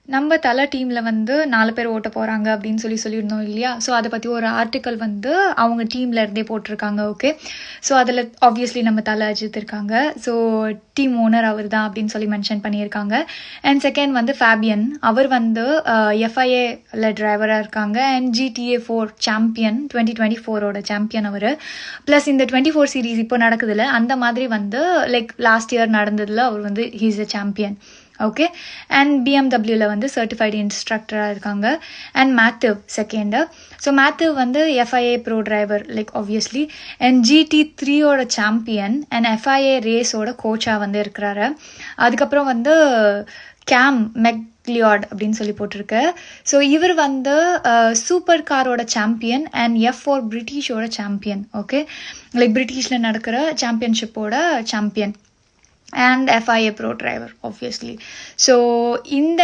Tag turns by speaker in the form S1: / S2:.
S1: நம்ம தலை டீமில் வந்து 4 பேர் ஓட்ட போகிறாங்க அப்படின்னு சொல்லியிருந்தோம் இல்லையா? ஸோ அதை பற்றி ஒரு ஆர்டிக்கல் வந்து அவங்க டீமில் இருந்தே போட்டிருக்காங்க. ஓகே, ஸோ அதில் ஆப்வியஸ்லி நம்ம தலை அஜித் இருக்காங்க. ஸோ டீம் ஓனர் அவர் தான் அப்படின்னு சொல்லி மென்ஷன் பண்ணியிருக்காங்க. அண்ட் செகண்ட் வந்து ஃபேபியன், அவர் வந்து FIAல டிரைவராக இருக்காங்க. அண்ட் GTA 4 சாம்பியன், 2024 சாம்பியன் அவர். ப்ளஸ் இந்த 24 சீரீஸ் இப்போ நடக்குதுல்ல, அந்த மாதிரி வந்து லைக் லாஸ்ட் இயர் நடந்ததில் அவர் வந்து he's a champion. Okay, and BMWல வந்து சர்டிஃபைடு இன்ஸ்ட்ரக்டராக இருக்காங்க. And Matthew second. So Matthew வந்து FIA pro driver like obviously. And GT3 champion and FIA ரேஸோட கோச்சாக வந்து இருக்கிறாரு. அதுக்கப்புறம் வந்து கேம் மெக்லியாட் அப்படின்னு சொல்லி போட்டிருக்கு. ஸோ இவர் வந்து சூப்பர் காரோட சாம்பியன் அண்ட் F4 பிரிட்டிஷோட சாம்பியன். ஓகே, லைக் பிரிட்டிஷில் நடக்கிற சாம்பியன்ஷிப்போட champion and FIA pro driver obviously. So இந்த